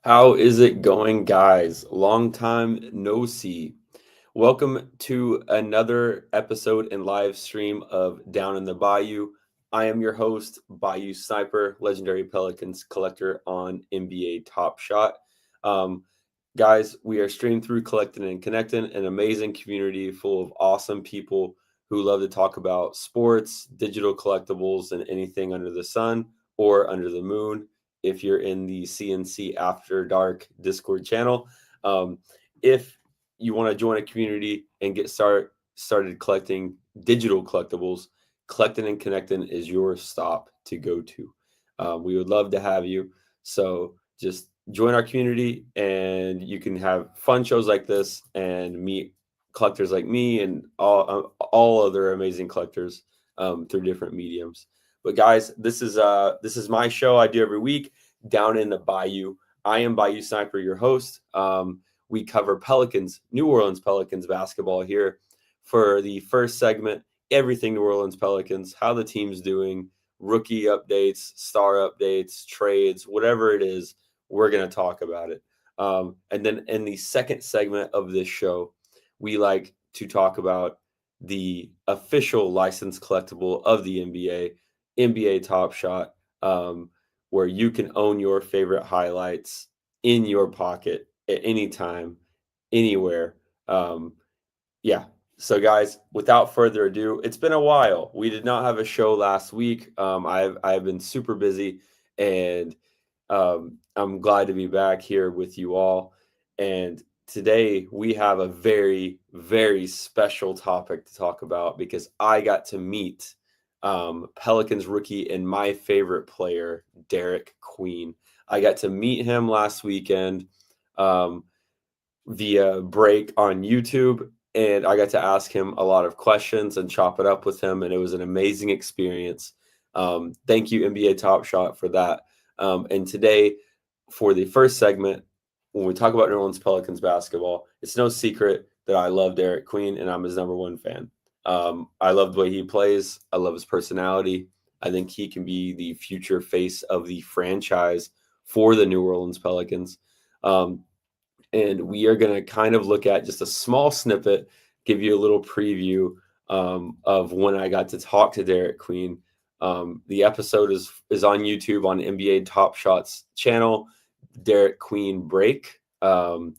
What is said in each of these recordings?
How is it going, guys? Long time no see. Welcome to another episode and live stream of Down in the Bayou. I am your host, Bayou Sniper, legendary Pelicans collector on NBA Top Shot. Um, Guys, we are streaming through Collecting and Connecting, an amazing community full of awesome people who love to talk about sports, digital collectibles, and anything under the sun or under the moon. If you're in the CNC After Dark Discord channel, if you want to join a community and get started collecting digital collectibles, Collecting and Connecting is your stop to go to. We would love to have you. So just join our community and you can have fun shows like this and meet collectors like me and all other amazing collectors through different mediums. But guys, this is my show I do every week down in the Bayou. I am Bayou Sniper, your host. We cover Pelicans, New Orleans Pelicans basketball here for the first segment. Everything New Orleans Pelicans, how the team's doing, rookie updates, star updates, trades, whatever it is, we're going to talk about it. And then in the second segment of this show, we like to talk about the official licensed collectible of the NBA, NBA Top Shot, where you can own your favorite highlights in your pocket at any time, anywhere. Um, yeah. So, guys, without further ado, it's been a while. We did not have a show last week. I've been super busy, and I'm glad to be back here with you all. And today we have a very, very special topic to talk about because I got to meet Pelicans rookie and my favorite player, Derek Queen. I got to meet him last weekend um, via break on YouTube, and I got to ask him a lot of questions and chop it up with him, and it was an amazing experience. Thank you, NBA Top Shot, for that. And today, for the first segment, when we talk about New Orleans Pelicans basketball, it's no secret that I love Derek Queen and I'm his number one fan. I love the way he plays. I love his personality. I think he can be the future face of the franchise for the New Orleans Pelicans. Um, and we are going to kind of look at just a small snippet, give you a little preview of when I got to talk to Derek Queen. The episode is on YouTube on NBA Top Shots channel, Derek Queen Break. And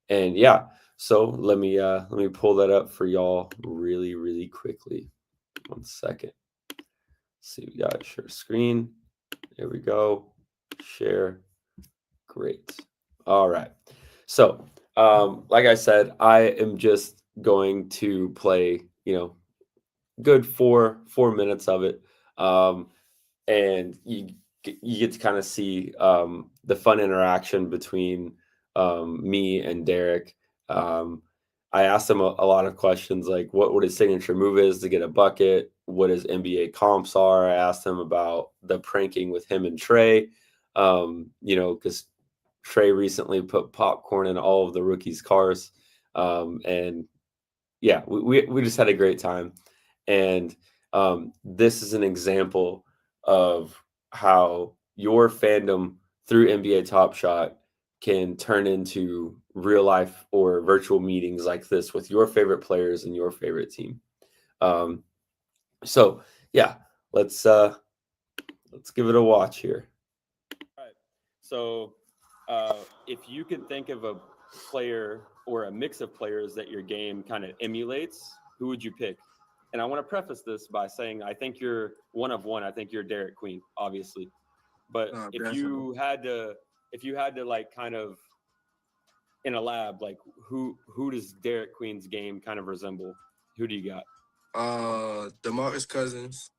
yeah, so let me pull that up for y'all really, really quickly. 1 second. See, we got share screen. There we go. Share. Great. All right. So, like I said, I am just going to play, good four minutes of it, and you get to kind of see the fun interaction between me and Derek. Um, I asked him a lot of questions like what his signature move is to get a bucket, what his NBA comps are. I asked him about the pranking with him and Trey, because Trey recently put popcorn in all of the rookies' cars. And yeah, we just had a great time. And this is an example of how your fandom through NBA Top Shot can turn into real life or virtual meetings like this with your favorite players and your favorite team. Um, so yeah, let's give it a watch here. All right. So if you can think of a player or a mix of players that your game kind of emulates, who would you pick? And I want to preface this by saying I think you're one of one. I think you're Derek Queen, obviously. But Definitely. if you had to like kind of in a lab, like who does Derek Queen's game kind of resemble? Who do you got? DeMarcus Cousins.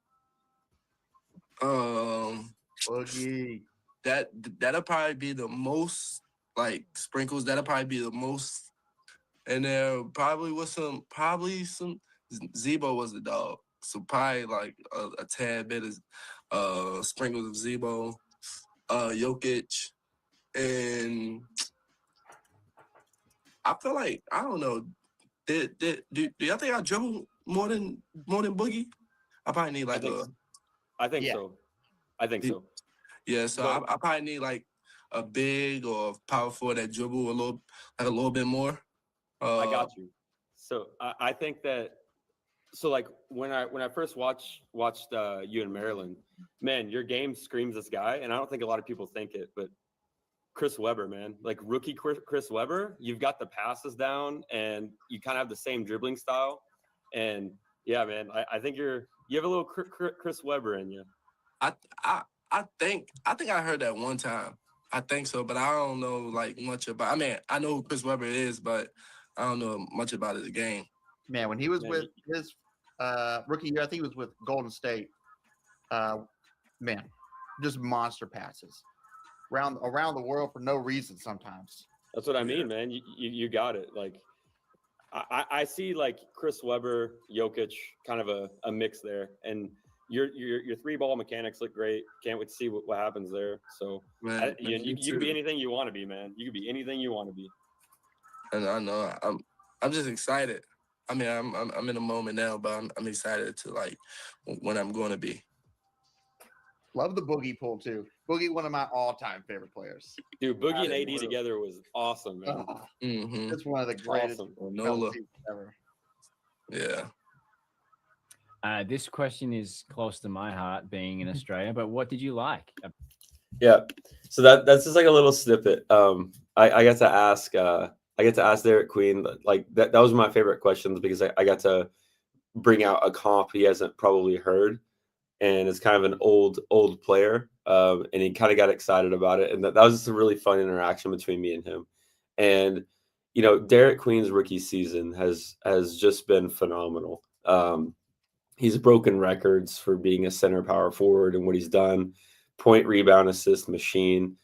Um, Boogie. that that'll probably be the most like sprinkles. That'll probably be the most, and there probably was some. Zebo was the dog, so probably like a tad bit of sprinkles of Zebo, Jokic, and I feel like I don't know. Do y'all think I dribble more than Boogie? I probably need I like think a I think Yeah. so. I think so. yeah. So I But probably need like a big or power forward that dribble a little bit more. I Uh, got you. So I think that so like when I first watched you in Maryland, man, your game screams this guy, and I don't think a lot of people think it, but Chris Webber, man, like rookie Chris Webber, you've got the passes down, and you kind of have the same dribbling style, and yeah, man, I think you have a little Chris Webber in you. I I I think I heard that one time. I think so, but I don't know like much about. I mean, I know who Chris Webber is, but I don't know much about his game. Man, when he was Man, with his rookie year, I think he was with Golden State. Uh, man, just monster passes around the world for no reason sometimes. that's what I Yeah, mean, man. You got it. Like I see like Chris Webber, Jokic, kind of a mix there, and your three ball mechanics look great. Can't wait to see what happens there. So man, you me you can be too. anything you want to be, man. You can be anything you want to be. And I know I'm just excited. I mean, I'm in a moment now, but I'm excited to like when I'm going to be. Love the Boogie pull too. Boogie, one of my all-time favorite players. Dude, Boogie and AD Absolutely. together was awesome, man. Oh, Mm-hmm. it's one of the greatest Awesome. Nola. seasons ever. Yeah. This question is close to my heart, being in Australia. But what did you like? Yeah. So that's just like a little snippet. I got to ask Derek Queen, like that was my favorite questions because I got to bring out a comp he hasn't probably heard, and it's kind of an old player, and he kind of got excited about it, and that was just a really fun interaction between me and him. And Derek Queen's rookie season has just been phenomenal. He's broken records for being a center power forward and what he's done, point, rebound, assist machine.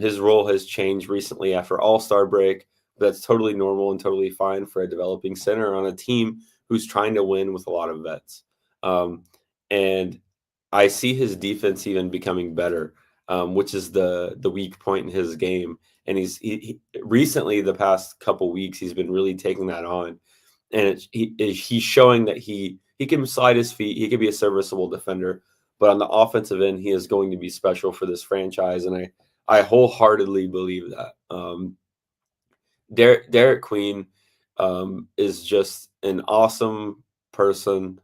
His role has changed recently after All-Star break. But that's totally normal and totally fine for a developing center on a team who's trying to win with a lot of vets. And I see his defense even becoming better, which is the weak point in his game. And he recently, the past couple weeks, he's been really taking that on, and he's showing that he can slide his feet. He can be a serviceable defender, but on the offensive end, he is going to be special for this franchise, and I wholeheartedly believe that. Derek Queen is just an awesome person,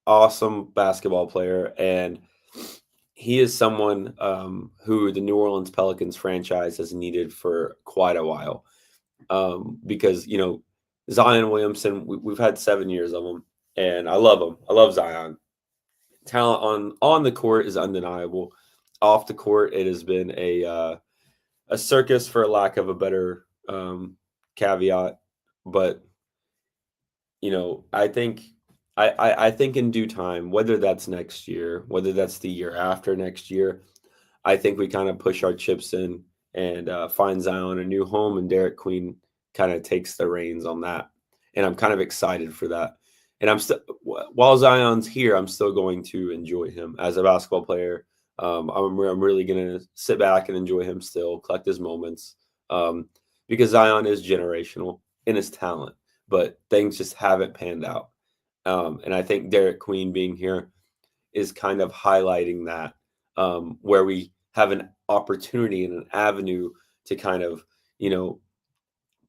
awesome basketball player, and he is someone who the New Orleans Pelicans franchise has needed for quite a while. Because Zion Williamson, we've had 7 years of him, and I love him. I love Zion. Talent on the court is undeniable. Off the court, it has been a circus, for lack of a better caveat. But I think I think in due time, whether that's next year, whether that's the year after next year, I think we kind of push our chips in and find Zion a new home, and Derek Queen kind of takes the reins on that. And I'm kind of excited for that. And I'm still, while Zion's here, I'm still going to enjoy him as a basketball player. I'm really going to sit back and enjoy him still, collect his moments, because Zion is generational in his talent, but things just haven't panned out. And I think Derek Queen being here is kind of highlighting that, where we have an opportunity and an avenue to kind of,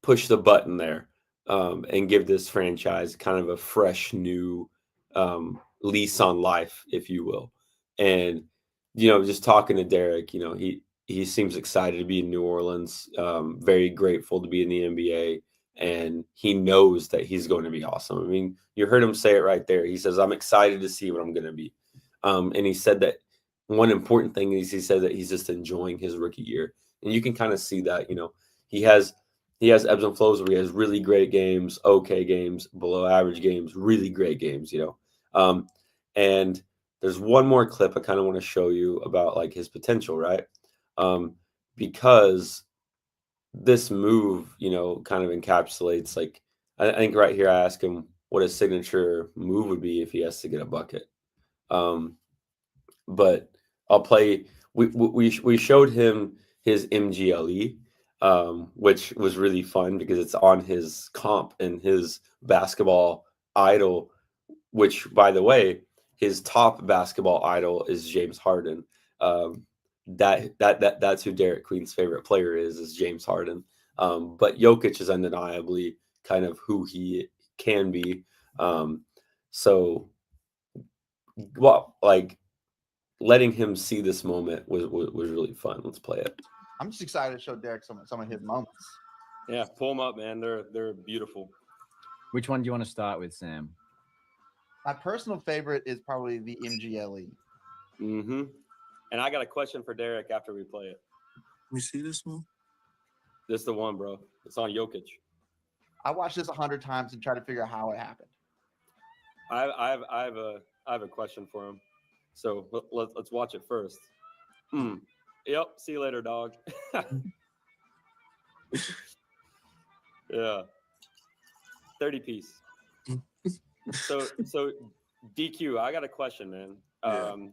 push the button there, and give this franchise kind of a fresh new lease on life, if you will. And just talking to Derek, he seems excited to be in New Orleans, very grateful to be in the NBA, and he knows that he's going to be awesome. I mean, you heard him say it right there. He says, "I'm excited to see what I'm going to be," and he said that one important thing is he said that he's just enjoying his rookie year, and you can kind of see that. He has he has ebbs and flows where he has really great games, okay games, below average games, really great games. And there's one more clip I kind of want to show you about like his potential, right? Um, because this move, kind of encapsulates like I think right here I ask him what his signature move would be if he has to get a bucket. Um, but I'll play. We showed him his MGLE, which was really fun because it's on his comp and his basketball idol. Which, by the way, his top basketball idol is James Harden. Um, that's who Derek Queen's favorite player is James Harden. But Jokic is undeniably kind of who he can be. So, well, like letting him see this moment was really fun. Let's play it. I'm just excited to show Derek some of his moments. Yeah, pull them up, man. They're beautiful. Which one do you want to start with, Sam? My personal favorite is probably the MGLE. Mm-hmm. And I got a question for Derek after we play it. You see this one? This is the one, bro. It's on Jokic. I watched this 100 times and try to figure out how it happened. I have a question for him. So let's watch it first. Yep. See you later, dog. Yeah. 30 piece. So DQ, I got a question, man.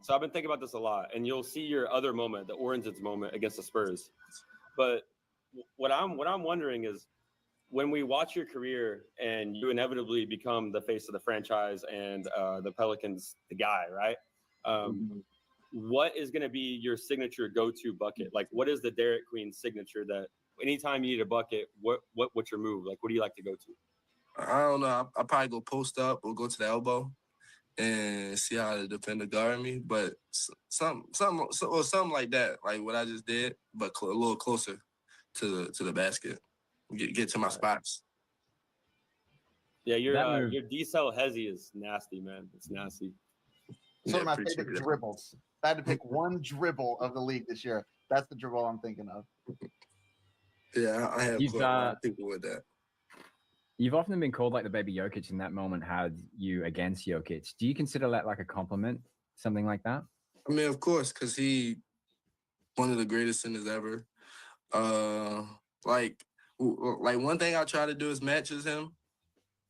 So I've been thinking about this a lot, and you'll see your other moment, the Origins moment against the Spurs. But what I'm wondering is, when we watch your career and you inevitably become the face of the franchise and the Pelicans, the guy, right? What is going to be your signature go-to bucket? Like, what is the Derek Queen signature that anytime you need a bucket, what's your move? Like, what do you like to go to? I don't know. I'll probably go post up or go to the elbow and see how the defender guard me. But something like that, like what I just did, but a little closer to the basket. Get to my spots. Yeah, your D-cell hezzy is nasty, man. It's nasty. Some of my favorite dribbles. If I had to pick one dribble of the league this year, that's the dribble I'm thinking of. Yeah, I have people with that. You've often been called like the baby Jokic, and that moment had you against Jokic. Do you consider that like a compliment, something like that? I mean, of course, because he one of the greatest centers ever. Like one thing I try to do is matches him.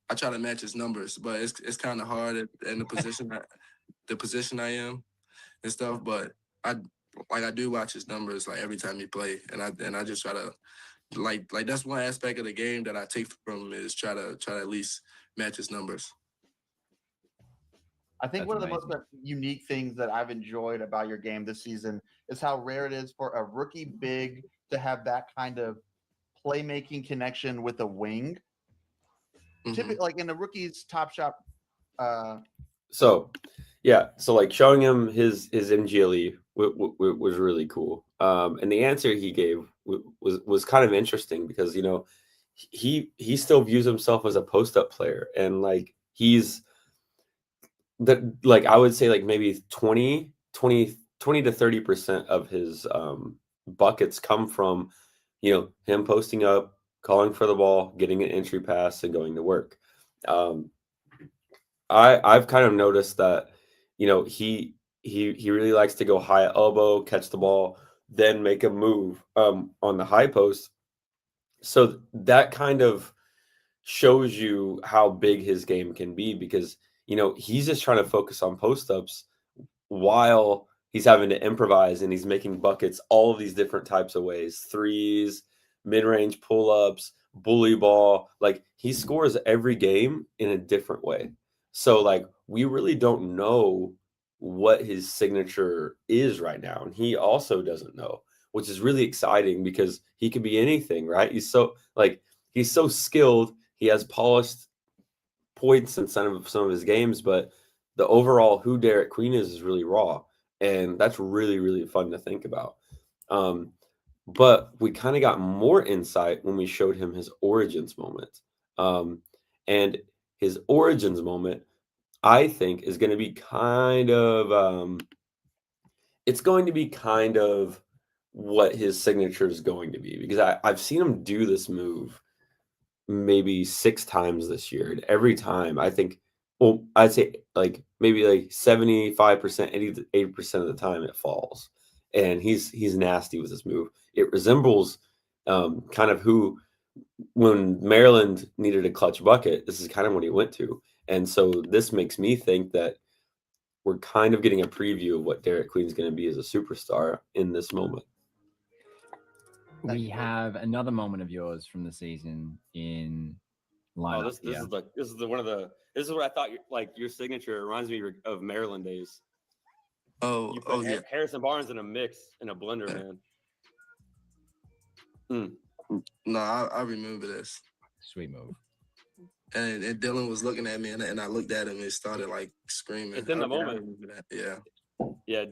I try to match his numbers, but it's kind of hard in the position I am and stuff. But I do watch his numbers like every time he play, and I just try to like that's one aspect of the game that I take from him is try to at least match his numbers. I think one of the most unique things that I've enjoyed about your game this season is how rare it is for a rookie big to have that kind of playmaking connection with a wing. Typically, like in the rookie's Top Shot. So like showing him his MGLE was really cool. And the answer he gave was kind of interesting because, you know, he still views himself as a post-up player, and like he's that, like I would say like maybe 20 to 30% of his buckets come from, you know, him posting up, calling for the ball, getting an entry pass, and going to work. I've kind of noticed that, you know, he really likes to go high at elbow, catch the ball, then make a move on the high post. So that kind of shows you how big his game can be, because, you know, he's just trying to focus on post ups while he's having to improvise, and he's making buckets all of these different types of ways: threes, mid-range pull-ups, bully ball. Like, he scores every game in a different way. So like we really don't know what his signature is right now, and he also doesn't know, which is really exciting because he could be anything, right? He's so skilled. He has polished points in some of his games, but the overall who Derek Queen is really raw, and that's really, really fun to think about. But we kind of got more insight when we showed him his Origins moment. And his Origins moment, I think, is going to be kind of it's going to be kind of what his signature is going to be, because I've seen him do this move maybe 6 times this year, and every time I think, well, I'd say like maybe like 75%, 80% of the time it falls, and he's nasty with this move. It resembles kind of who, when Maryland needed a clutch bucket, this is kind of what he went to. And so this makes me think that we're kind of getting a preview of what Derek Queen's going to be as a superstar in this moment. We have another moment of yours from the season in lineup. This is what I thought. Like, your signature reminds me of Maryland days. Oh, You put oh yeah. Harrison Barnes in a mix in a blender, man. No, I remember this. Sweet move. And Dylan was looking at me, and I looked at him and started like screaming. It's in the Okay, I moment. remember that. Yeah. Yeah,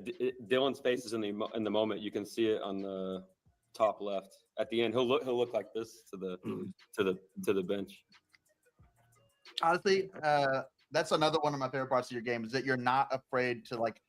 Dylan's face is in the moment. You can see it on the top left. At the end, he'll look like this to the bench. Honestly, that's another one of my favorite parts of your game is that you're not afraid to like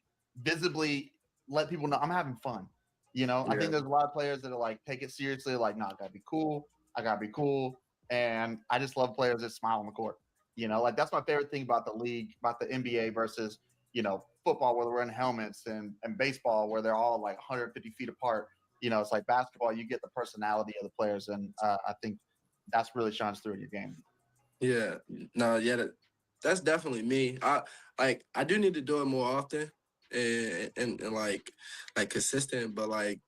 visibly let people know I'm having fun. You know, I Yeah. think there's a lot of players that are like take it seriously, like, no, I gotta be cool. I gotta be cool. And I just love players that smile on the court. You know, like that's my favorite thing about the league, about the NBA versus, you know, football where they're wearing helmets and baseball where they're all like 150 feet apart. You know, it's like basketball, you get the personality of the players. And I think that's really shines through in your game. Yeah. No, yeah, that's definitely me. I do need to do it more often and like consistent, but like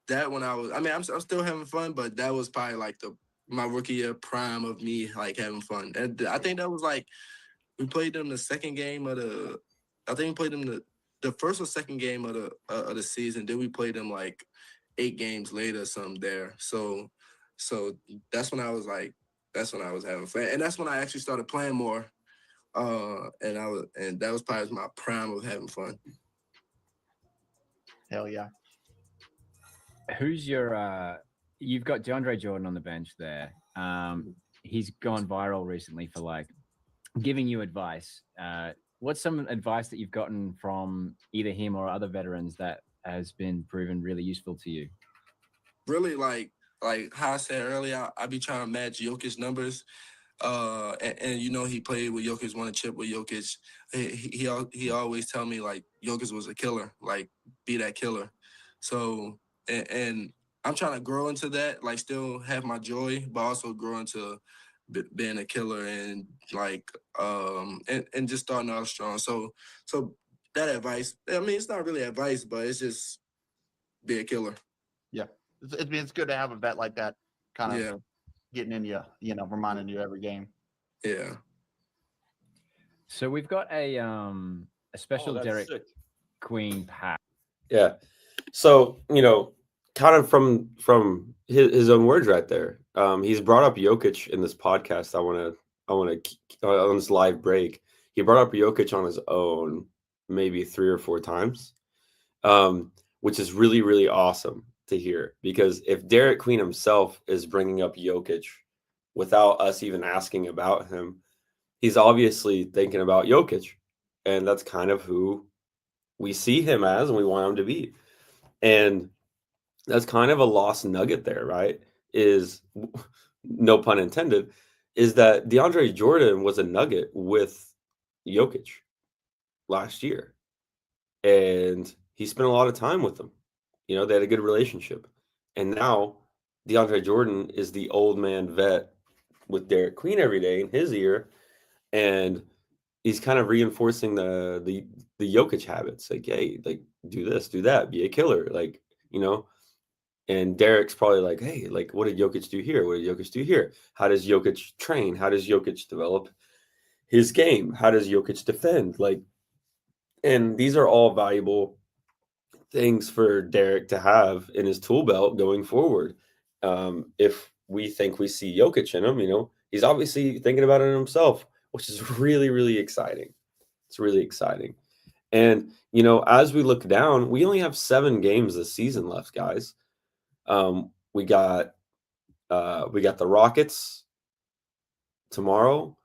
that when I'm I'm still having fun, but that was probably like my rookie year prime of me like having fun. And I think that was like we played them the second game of I think we played them the first or second game of the season. Then we played them like 8 games later, or something there. So that's when I was like, that's when I was having fun, and that's when I actually started playing more. And that was probably my prime of having fun. Hell yeah. Who's your you've got DeAndre Jordan on the bench there. He's gone viral recently for like giving you advice. What's some advice that you've gotten from either him or other veterans that has been proven really useful to you? Really, like how I said earlier, I be trying to match Jokic's numbers. And you know he played with Jokic, won a chip with Jokic. He always tell me like Jokic was a killer, like be that killer. So and I'm trying to grow into that, like still have my joy, but also grow into being a killer and like and just starting out strong. So that advice, I mean, it's not really advice, but it's just be a killer. Yeah. It's good to have a vet like that kind of Yeah, getting in you, you know, reminding you every game. yeah. So we've got a special that's Derek sick. Queen pack. Yeah. So, kind of from his own words right there. He's brought up Jokic in this podcast. I want to on this live break. He brought up Jokic on his own maybe 3 or 4 times, which is really, really awesome to hear. Because if Derek Queen himself is bringing up Jokic without us even asking about him, he's obviously thinking about Jokic, and that's kind of who we see him as, and we want him to be. And that's kind of a lost nugget there, right? Is no pun intended, is that DeAndre Jordan was a nugget with Jokic last year. And he spent a lot of time with them. They had a good relationship. And now DeAndre Jordan is the old man vet with Derek Queen every day in his ear. And he's kind of reinforcing the Jokic habits. Like, hey, like do this, do that, be a killer. Like, and Derek's probably like, hey, like, what did Jokic do here? What did Jokic do here? How does Jokic train? How does Jokic develop his game? How does Jokic defend? Like, and these are all valuable things for Derek to have in his tool belt going forward. If we think we see Jokic in him, he's obviously thinking about it himself, which is really, really exciting. It's really exciting. And, as we look down, we only have 7 games this season left, guys. We got the Rockets tomorrow.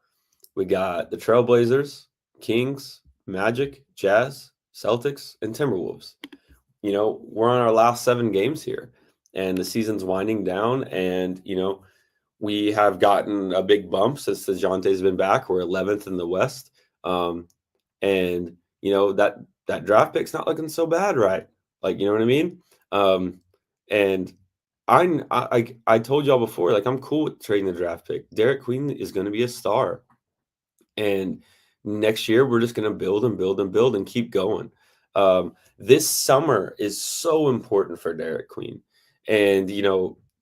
We got the Trailblazers, Kings, Magic, Jazz, Celtics, and Timberwolves. We're on our last 7 games here, and the season's winding down. And we have gotten a big bump since DeJounte's been back. We're 11th in the West, and that draft pick's not looking so bad, right? Like, you know what I mean? And I told y'all before, like, I'm cool with trading the draft pick. Derek Queen is going to be a star, and next year we're just going to build and build and build and keep going. This summer is so important for Derek Queen, and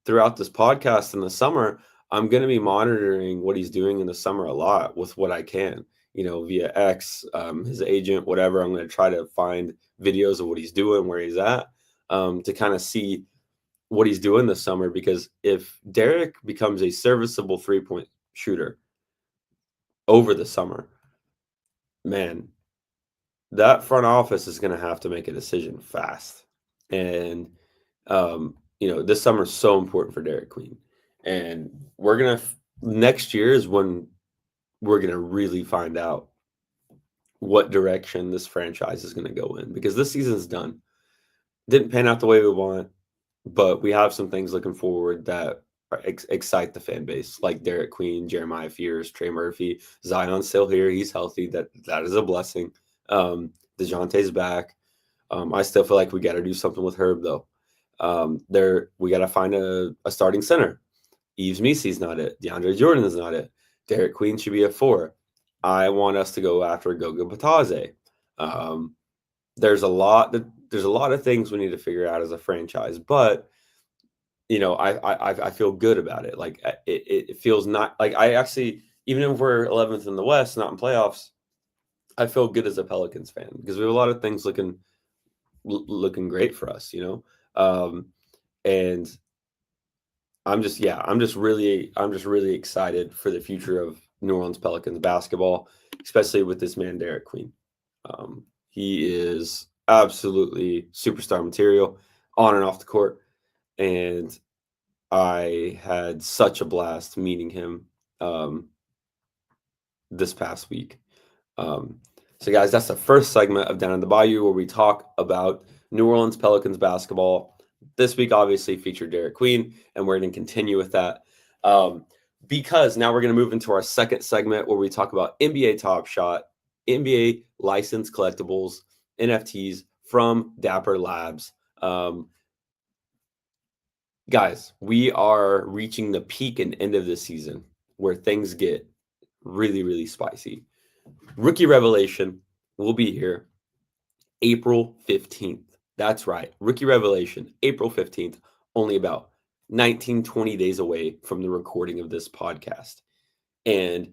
throughout this podcast in the summer, I'm going to be monitoring what he's doing in the summer a lot with what I can. via X, his agent, whatever. I'm going to try to find videos of what he's doing, where he's at, to kind of see what he's doing this summer. Because if Derek becomes a serviceable 3-point shooter over the summer, man, that front office is going to have to make a decision fast. And, this summer is so important for Derek Queen. And next year is when we're going to really find out what direction this franchise is going to go in, because this season's done. Didn't pan out the way we want, but we have some things looking forward that excite the fan base, like Derek Queen, Jeremiah Fears, Trey Murphy. Zion's still here. He's healthy. That is a blessing. DeJounte's back. I still feel like we got to do something with Herb, though. We got to find a starting center. Yves Missy's not it. DeAndre Jordan is not it. Derek Queen should be a 4. I want us to go after Goga Bataze. There's a lot of things we need to figure out as a franchise, but I feel good about it. Like it feels not like I actually, even if we're 11th in the West, not in playoffs, I feel good as a Pelicans fan because we have a lot of things looking great for us, and I'm just really excited for the future of New Orleans Pelicans basketball, especially with this man Derek Queen. He is absolutely superstar material on and off the court, and I had such a blast meeting him this past week. So guys, that's the first segment of Down in the Bayou, where we talk about New Orleans Pelicans basketball. This week obviously featured Derek Queen, and we're going to continue with that because now we're going to move into our second segment where we talk about NBA Top Shot, NBA licensed collectibles, NFTs from Dapper Labs. Guys, we are reaching the peak and end of the season where things get really, really spicy. Rookie Revelation will be here April 15th. That's right. Rookie Revelation, April 15th, only about 20 days away from the recording of this podcast. And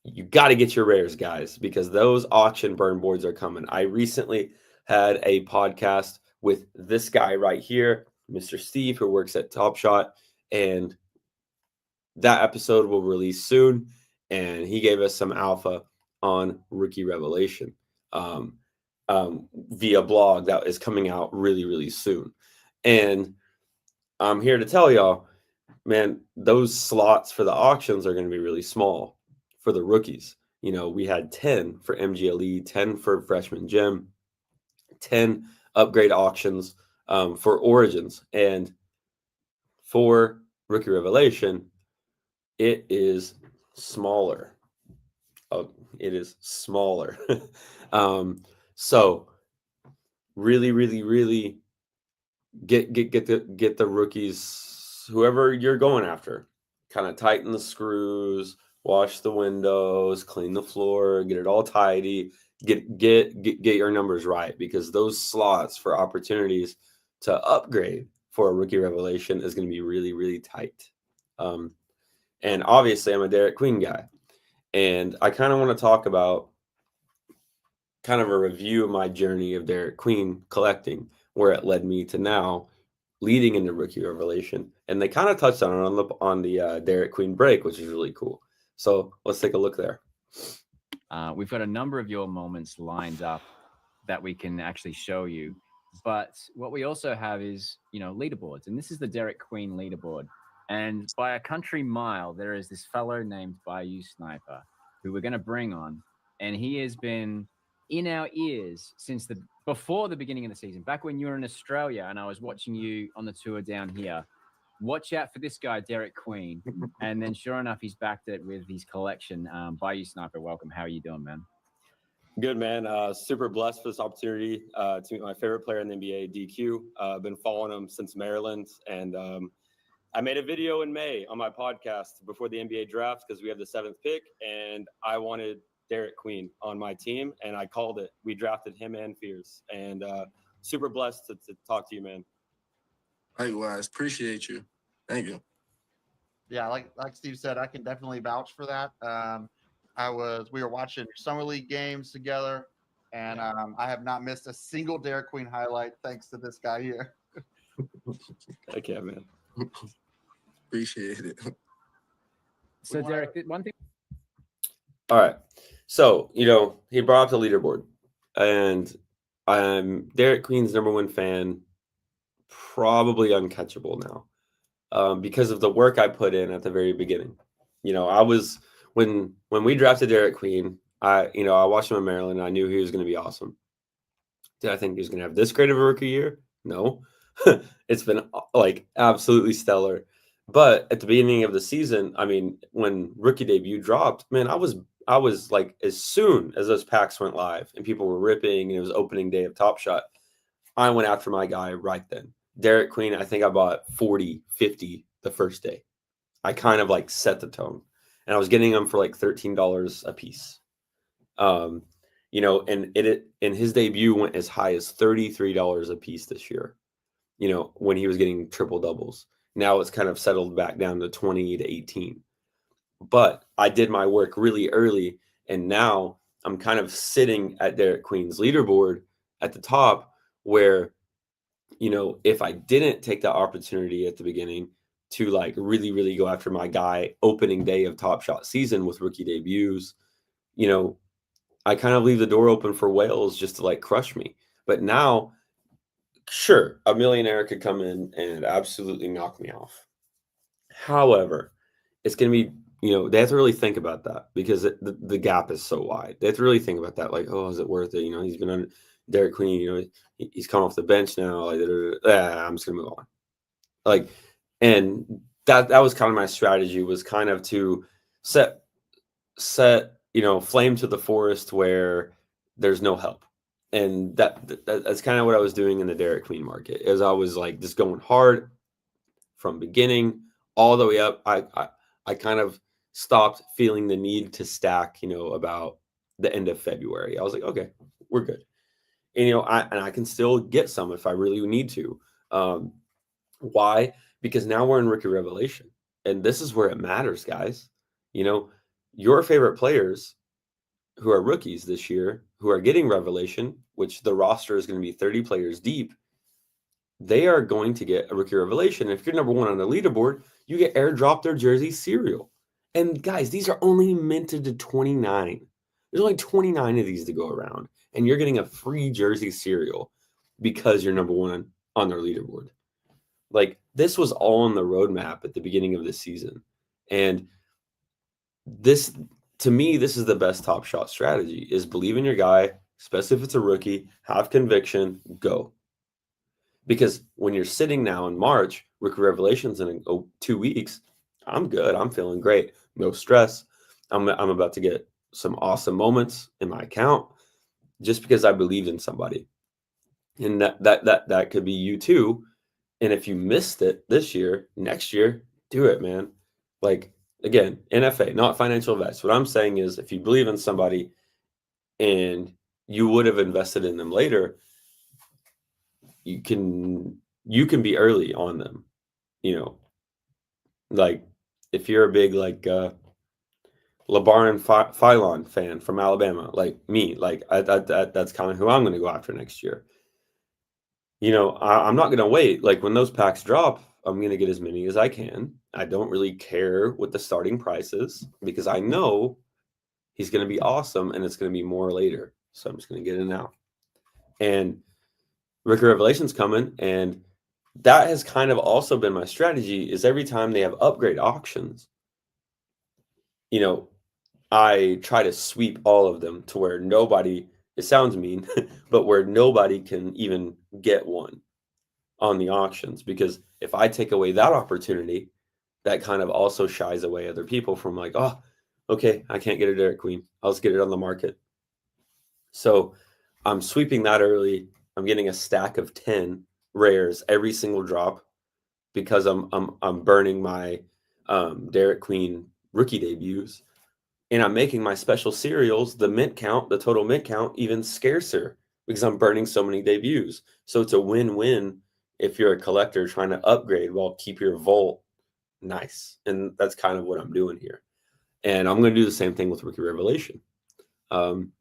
you got to get your rares, guys, because those auction burn boards are coming. I recently had a podcast with this guy right here, Mr. Steve, who works at Top Shot, and that episode will release soon. And he gave us some alpha on Rookie Revelation via blog that is coming out really, really soon. And I'm here to tell y'all, man, those slots for the auctions are going to be really small for the rookies. We had 10 for MGLE, 10 for Freshman Gym, 10 upgrade auctions for Origins. And for Rookie Revelation, it is smaller. It is smaller. So really, really, really get the rookies, whoever you're going after, kind of tighten the screws, wash the windows, clean the floor, get it all tidy, get your numbers right, because those slots for opportunities to upgrade for a Rookie Revelation is going to be really, really tight. And obviously I'm a Derek Queen guy, and I kind of want to talk about kind of a review of my journey of Derek Queen collecting, where it led me to now leading into Rookie Revelation. And they kind of touched on the Derek Queen break, which is really cool. So let's take a look there. We've got a number of your moments lined up that we can actually show you. But what we also have is, leaderboards. And this is the Derek Queen leaderboard. And by a country mile, there is this fellow named Bayou Sniper who we're going to bring on. And he has been in our ears since before the beginning of the season, back when you were in Australia and I was watching you on the tour down here. Watch out for this guy, Derek Queen. And then sure enough, he's backed it with his collection. Bayou Sniper, welcome. How are you doing, man? Good, man. Super blessed for this opportunity to meet my favorite player in the NBA, DQ. I've been following him since Maryland, and I made a video in May on my podcast before the NBA draft because we have the 7th pick, and I wanted Derek Queen on my team, and I called it. We drafted him and Fears, and super blessed to talk to you, man. Likewise, appreciate you. Thank you. Yeah, like Steve said, I can definitely vouch for that. we were watching summer league games together, and I have not missed a single Derek Queen highlight thanks to this guy here. Okay, man. Appreciate it. So Derek, one thing. All right. So, he brought up the leaderboard, and I'm Derek Queen's #1 fan, probably uncatchable now, because of the work I put in at the very beginning. I was when we drafted Derek Queen, I watched him in Maryland. And I knew he was going to be awesome. Did I think he was going to have this great of a rookie year? No. It's been like absolutely stellar. But at the beginning of the season, I mean, when rookie debut dropped, man, I was like, as soon as those packs went live and people were ripping and it was opening day of Top Shot, I went after my guy right then. Derek Queen, I think I bought 40, 50 the first day. I kind of like set the tone. And I was getting them for like $13 a piece. And his debut went as high as $33 a piece this year, when he was getting triple doubles. Now it's kind of settled back down to 20 to 18. But I did my work really early, and now I'm kind of sitting at Derek Queen's leaderboard at the top where, if I didn't take that opportunity at the beginning to like really, really go after my guy opening day of Top Shot season with rookie debuts, I kind of leave the door open for whales just to like crush me. But now, sure, a millionaire could come in and absolutely knock me off. However, it's going to be, they have to really think about that because the gap is so wide. They have to really think about that. Like, oh, is it worth it? He's been on Derek Queen, he's come off the bench now. Like, I'm just going to move on. Like, and that was kind of my strategy, was kind of to set, flame to the forest where there's no help. And that's kind of what I was doing in the Derek Queen market, as I was like just going hard from beginning all the way up. I kind of stopped feeling the need to stack, about the end of February. I was like, okay, we're good. And, I can still get some if I really need to. Why? Because now we're in rookie revelation, and this is where it matters, guys. Your favorite players who are rookies this year, who are getting revelation, which the roster is going to be 30 players deep, they are going to get a rookie revelation. If you're #1 on the leaderboard, you get airdropped their jersey cereal. And guys, these are only minted to 29. There's only 29 of these to go around, and you're getting a free jersey cereal because you're #1 on their leaderboard. Like, this was all on the roadmap at the beginning of the season. And this, to me, this is the best Top Shot strategy, is believe in your guy, especially if it's a rookie, have conviction, go. Because when you're sitting now in March, rookie revelations in 2 weeks, I'm good. I'm feeling great. No stress. I'm about to get some awesome moments in my account just because I believed in somebody. And that could be you too. And if you missed it this year, next year, do it, man. Like, again, NFA, not financial advice. What I'm saying is, if you believe in somebody and you would have invested in them later, you can be early on them. Like, if you're a big like LeBaron Philon fan from Alabama, like me, like that's kind of who I'm going to go after next year. I'm not going to wait. Like, when those packs drop, I'm going to get as many as I can. I don't really care what the starting price is because I know he's going to be awesome and it's going to be more later. So I'm just going to get it now. And Rookie Revelation's coming, and that has kind of also been my strategy, is every time they have upgrade auctions, I try to sweep all of them to where nobody, it sounds mean, but where nobody can even get one on the auctions. Because if I take away that opportunity, that kind of also shies away other people from like, oh, okay, I can't get a Derek Queen. I'll just get it on the market. So I'm sweeping that early. I'm getting a stack of 10 rares every single drop because I'm burning my Derek Queen rookie debuts. And I'm making my special cereals, the total mint count, even scarcer because I'm burning so many debuts. So it's a win-win if you're a collector trying to upgrade while keep your vault nice. And that's kind of what I'm doing here. And I'm going to do the same thing with Rookie Revelation. And,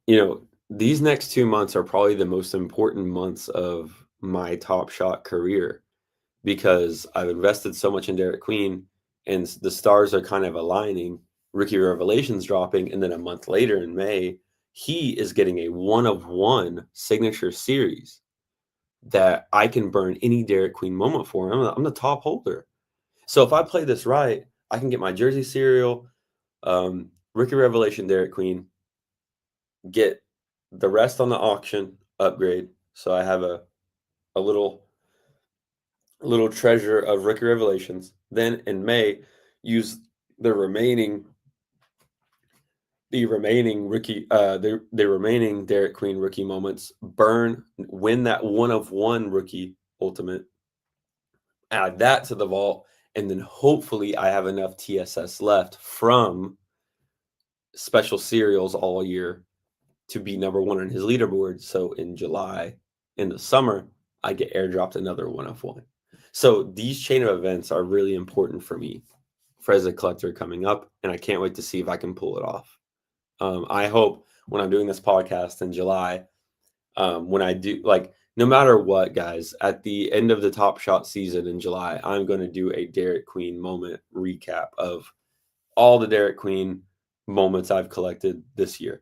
you know, these next 2 months are probably the most important months of my Top Shot career because I've invested so much in Derek Queen and the stars are kind of aligning. Rookie Revelations dropping, and then a month later in May, he is getting a 1-of-1 signature series that I can burn any Derek Queen moment for. I'm the top holder. So if I play this right, I can get my jersey serial, Rookie Revelation Derek Queen, get the rest on the auction, upgrade. So I have a little treasure of Rookie Revelations. Then in May, use the remaining rookie the remaining Derek Queen rookie moments, win that 1-of-1 rookie ultimate, add that to the vault, and then hopefully I have enough TSS left from special serials all year to be number 1 on his leaderboard. So in July, in the summer, I get airdropped another 1-of-1. So these chain of events are really important for me as a collector coming up, and I can't wait to see if I can pull it off. I hope when I'm doing this podcast in July, when I do, like, no matter what, guys, at the end of the Top Shot season in July, I'm going to do a Derek Queen moment recap of all the Derek Queen moments I've collected this year.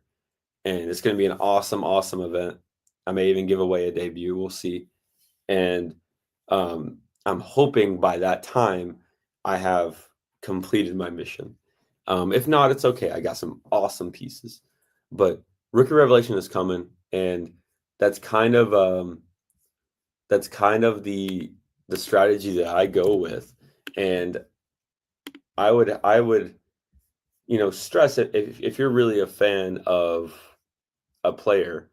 And it's going to be an awesome, awesome event. I may even give away a debut. We'll see. And I'm hoping by that time I have completed my mission. If not, it's okay. I got some awesome pieces. But Rookie Revelation is coming, and that's kind of the strategy that I go with. And I would stress it if you're really a fan of a player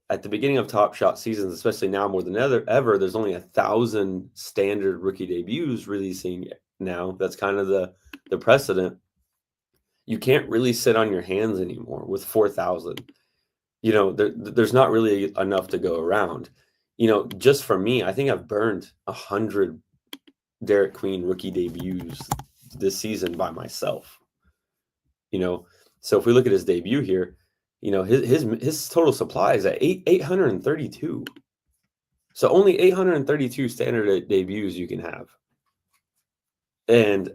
at the beginning of Top Shot seasons, especially now more than ever, there's only 1,000 standard rookie debuts releasing now. That's kind of the precedent. You can't really sit on your hands anymore with 4,000. There's not really enough to go around. Just for me, I think I've burned 100 Derek Queen rookie debuts this season by myself. So if we look at his debut here, his total supply is at 832. So only 832 standard debuts you can have. And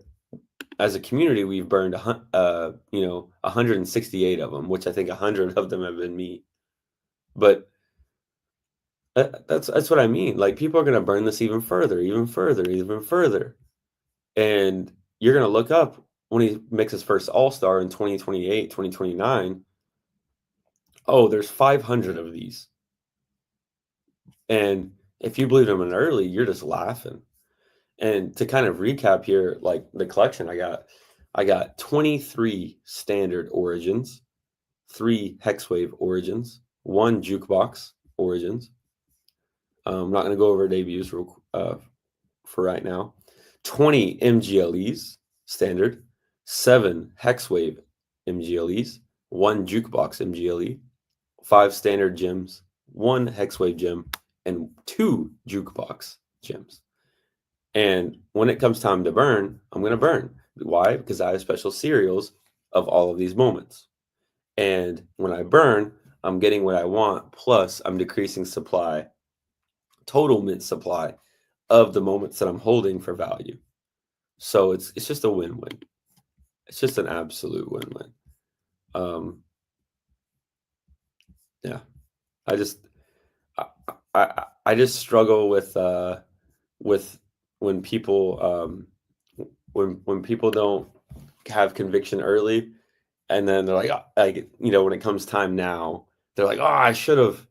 as a community, we've burned 168 of them, which I think 100 of them have been me. But that's what I mean. Like, people are going to burn this even further. And you're going to look up when he makes his first All-Star in 2028, 2029. Oh, there's 500 of these. And if you believe him in early, you're just laughing. And to kind of recap here, like the collection, I got 23 standard origins, 3 Hexwave origins, 1 jukebox origins. I'm not going to go over debuts for right now. 20 MGLEs standard, 7 Hexwave MGLEs, 1 jukebox MGLE, 5 standard gems, 1 Hexwave gem, and 2 jukebox gems. And when it comes time to burn, I'm going to burn. Why? Because I have special serials of all of these moments. And when I burn, I'm getting what I want, plus I'm decreasing supply, total mint supply of the moments that I'm holding for value. So it's just a win-win. It's just an absolute win-win. Yeah. I just struggle with when people when people don't have conviction early, and then they're like, when it comes time now, they're like, oh, I should have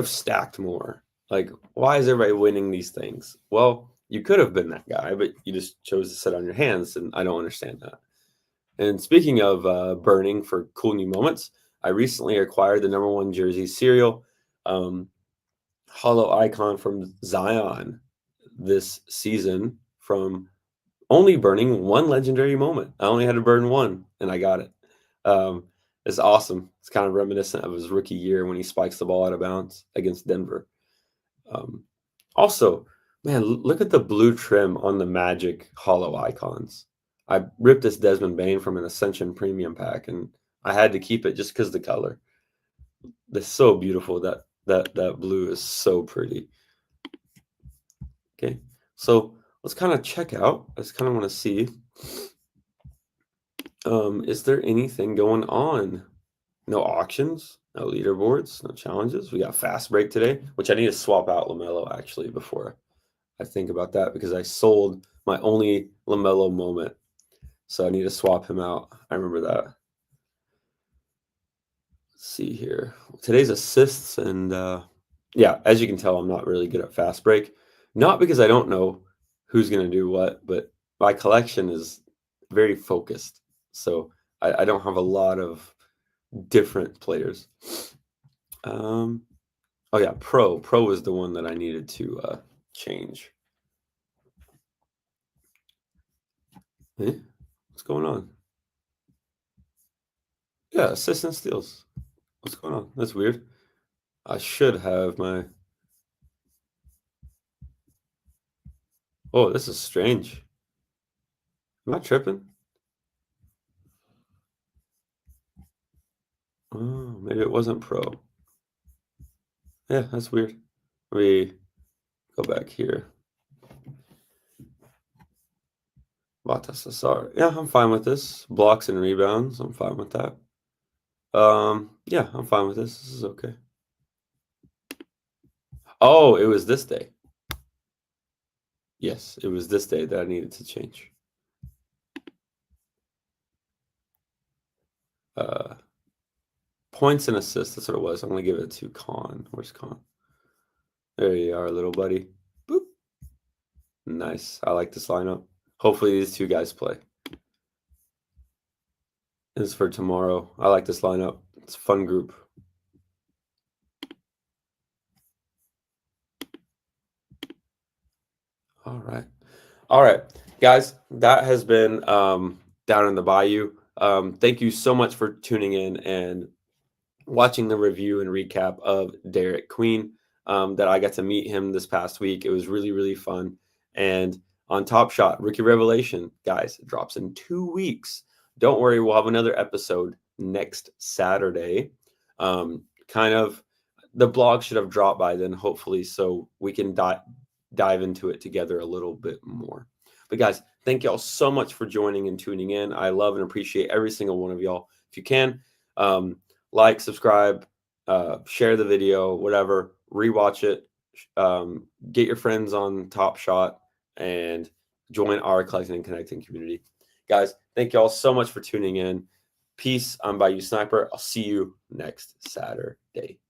stacked more. Like, why is everybody winning these things? Well, you could have been that guy, but you just chose to sit on your hands, and I don't understand that. And speaking of burning for cool new moments, I recently acquired the #1 jersey serial, hollow icon from Zion this season, from only burning 1 legendary moment. I only had to burn 1, and I got it. It's awesome. It's kind of reminiscent of his rookie year when he spikes the ball out of bounds against Denver. Also, man, look at the blue trim on the Magic hollow icons. I ripped this Desmond Bain from an Ascension Premium pack, and I had to keep it just because the color. It's so beautiful. That blue is so pretty. Okay, so let's kind of check out. I just kind of want to see. Is there anything going on? No auctions, no leaderboards, no challenges. We got fast break today, which I need to swap out LaMelo actually before I think about that, because I sold my only LaMelo moment. So I need to swap him out. I remember that. Let's see here. Today's assists, and yeah, as you can tell, I'm not really good at fast break. Not because I don't know who's going to do what, but my collection is very focused. So I don't have a lot of different players. Oh yeah, Pro was the one that I needed to change. Hey, what's going on? Yeah, assistant steals. What's going on? That's weird. I should have my. Oh, this is strange. Am I tripping? Oh, maybe it wasn't Pro. Yeah, that's weird. Let me go back here. Vatasasar. Yeah, I'm fine with this. Blocks and rebounds. I'm fine with that. Yeah, I'm fine with this. This is okay. Oh, it was this day. Yes, it was this day that I needed to change. Points and assists. That's what it was. I'm going to give it to Con. Where's Con? There you are, little buddy. Boop. Nice. I like this lineup. Hopefully these two guys play. This is for tomorrow. I like this lineup. It's a fun group. All right. All right, guys, that has been Down in the Bayou. Thank you so much for tuning in and watching the review and recap of Derek Queen. That I got to meet him this past week. It was really, really fun. And on Top Shot, Rookie Revelation, guys, it drops in 2 weeks. Don't worry, we'll have another episode next Saturday. Kind of, the blog should have dropped by then, hopefully, so we can dive into it together a little bit more. But guys, thank y'all so much for joining and tuning in. I love and appreciate every single one of y'all. If you can, like, subscribe, share the video, whatever, rewatch it, get your friends on Top Shot, and join our collecting and connecting community. Guys, thank y'all so much for tuning in. Peace. I'm Bayou Sniper. I'll see you next Saturday.